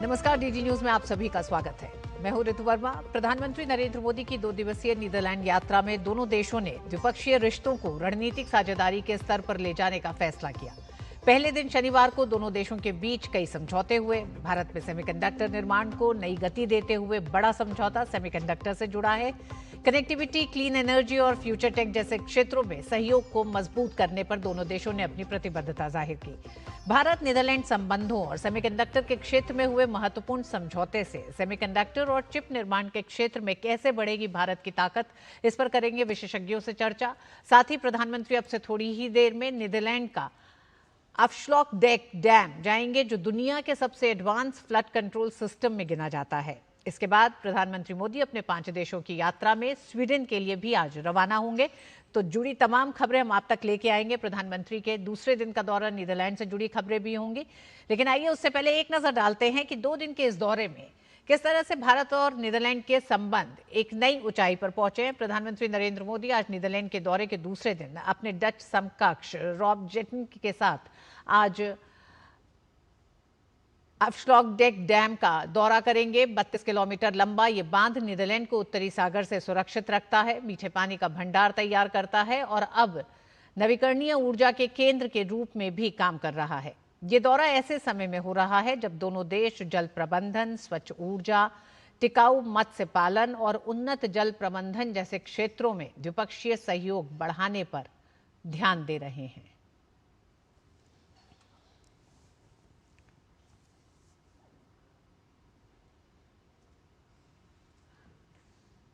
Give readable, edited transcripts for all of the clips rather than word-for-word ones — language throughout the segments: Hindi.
नमस्कार, डीडी न्यूज में आप सभी का स्वागत है। मैं हूं ऋतु वर्मा। प्रधानमंत्री नरेंद्र मोदी की 2 दिवसीय नीदरलैंड यात्रा में दोनों देशों ने द्विपक्षीय रिश्तों को रणनीतिक साझेदारी के स्तर पर ले जाने का फैसला किया। पहले दिन शनिवार को दोनों देशों के बीच कई समझौते हुए। भारत में सेमीकंडक्टर निर्माण को नई गति देते हुए बड़ा समझौता सेमीकंडक्टर से जुड़ा है। कनेक्टिविटी, क्लीन एनर्जी और फ्यूचर टेक जैसे क्षेत्रों में सहयोग को मजबूत करने पर दोनों देशों ने अपनी प्रतिबद्धता जाहिर की। भारत नीदरलैंड संबंधों और सेमीकंडक्टर के क्षेत्र में हुए महत्वपूर्ण समझौते से सेमीकंडक्टर और चिप निर्माण के क्षेत्र में कैसे बढ़ेगी भारत की ताकत, इस पर करेंगे विशेषज्ञों से चर्चा। साथ ही प्रधानमंत्री अब से थोड़ी ही देर में नीदरलैंड का अफश्लॉकडेक डैम जाएंगे, जो दुनिया के सबसे एडवांस फ्लड कंट्रोल सिस्टम में गिना जाता है। इसके बाद प्रधानमंत्री मोदी अपने 5 देशों की यात्रा में स्वीडन के लिए भी आज रवाना होंगे। तो जुड़ी तमाम खबरें हम आप तक लेके आएंगे। प्रधानमंत्री के दूसरे दिन का दौरा नीदरलैंड से जुड़ी खबरें भी होंगी, लेकिन आइए उससे पहले एक नजर डालते हैं कि 2 दिन के इस दौरे में किस तरह से भारत और नीदरलैंड के संबंध एक नई ऊंचाई पर पहुंचे हैं। प्रधानमंत्री नरेंद्र मोदी आज नीदरलैंड के दौरे के दूसरे दिन अपने डच समकक्ष रॉब जेटन के साथ आज अफश्लॉकडेक डैम का दौरा करेंगे। 32 किलोमीटर लंबा ये बांध नीदरलैंड को उत्तरी सागर से सुरक्षित रखता है, मीठे पानी का भंडार तैयार करता है और अब नवीकरणीय ऊर्जा के केंद्र के रूप में भी काम कर रहा है। ये दौरा ऐसे समय में हो रहा है जब दोनों देश जल प्रबंधन, स्वच्छ ऊर्जा, टिकाऊ मत्स्य पालन और उन्नत जल प्रबंधन जैसे क्षेत्रों में द्विपक्षीय सहयोग बढ़ाने पर ध्यान दे रहे हैं।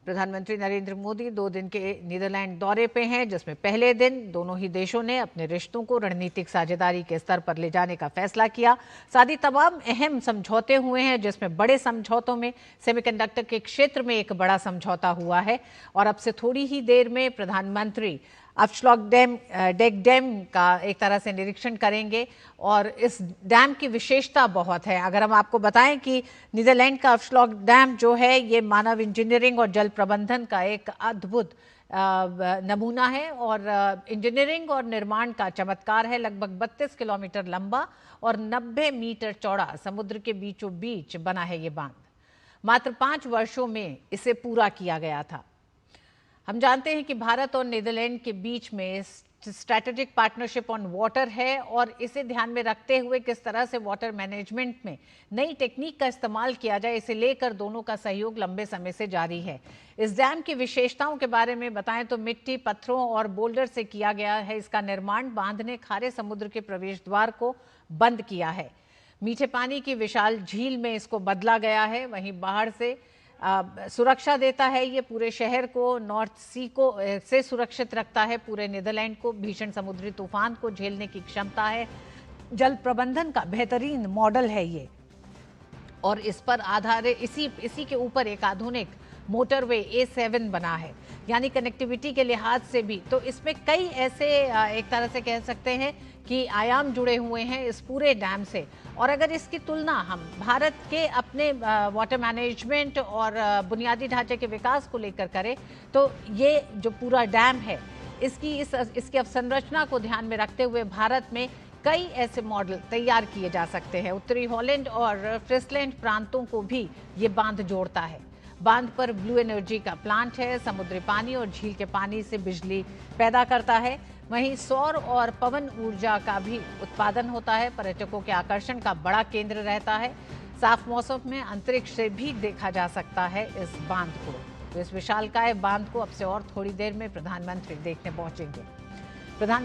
प्रधानमंत्री नरेंद्र मोदी 2 दिन के नीदरलैंड दौरे पे हैं, जिसमें पहले दिन दोनों ही देशों ने अपने रिश्तों को रणनीतिक साझेदारी के स्तर पर ले जाने का फैसला किया। साथ ही तमाम अहम समझौते हुए हैं, जिसमें बड़े समझौतों में सेमीकंडक्टर के क्षेत्र में एक बड़ा समझौता हुआ है और अब से थोड़ी ही देर में प्रधानमंत्री अफश्लॉकडेक डैम का एक तरह से निरीक्षण करेंगे और इस डैम की विशेषता बहुत है। अगर हम आपको बताएं कि नीदरलैंड का अफश्लॉक डैम जो है, ये मानव इंजीनियरिंग और जल प्रबंधन का एक अद्भुत नमूना है और इंजीनियरिंग और निर्माण का चमत्कार है। लगभग 32 किलोमीटर लंबा और 90 मीटर चौड़ा समुद्र के बीचों बीच बना है ये बांध। मात्र 5 वर्षों में इसे पूरा किया गया था। हम जानते हैं कि भारत और नीदरलैंड के बीच में स्ट्रैटेजिक पार्टनरशिप ऑन वाटर है और इसे ध्यान में रखते हुए किस तरह से वाटर मैनेजमेंट में नई टेक्निक का इस्तेमाल किया जाए, इसे लेकर दोनों का सहयोग लंबे समय से जारी है। इस डैम की विशेषताओं के बारे में बताएं तो मिट्टी, पत्थरों और बोल्डर से किया गया है इसका निर्माण। बांध ने खारे समुद्र के प्रवेश द्वार को बंद किया है। मीठे पानी की विशाल झील में इसको बदला गया है। वहीं बाहर से सुरक्षा देता है, ये पूरे शहर को, नॉर्थ सी को से सुरक्षित रखता है। पूरे नीदरलैंड को भीषण समुद्री तूफान को झेलने की क्षमता है। जल प्रबंधन का बेहतरीन मॉडल है ये और इस पर आधारित इसी के ऊपर एक आधुनिक मोटरवे A7 बना है, यानी कनेक्टिविटी के लिहाज से भी। तो इसमें कई ऐसे एक तरह से कह सकते हैं कि आयाम जुड़े हुए हैं इस पूरे डैम से। और अगर इसकी तुलना हम भारत के अपने वाटर मैनेजमेंट और बुनियादी ढांचे के विकास को लेकर करें तो ये जो पूरा डैम है, इसकी अवसंरचना को ध्यान में रखते हुए भारत में कई ऐसे मॉडल तैयार किए जा सकते हैं। उत्तरी हॉलैंड और फ्रिसलैंड प्रांतों को भी ये बांध जोड़ता है। बांध पर ब्लू एनर्जी का प्लांट है, समुद्री पानी और झील के पानी से बिजली पैदा करता है। वहीं सौर और पवन ऊर्जा का भी उत्पादन होता है। पर्यटकों के आकर्षण का बड़ा केंद्र रहता है। साफ मौसम में अंतरिक्ष से भी देखा जा सकता है इस बांध को। तो इस विशालकाय बांध को अब से और थोड़ी देर में प्रधानमंत्री देखने पहुंचेंगे। प्रधानमंत्री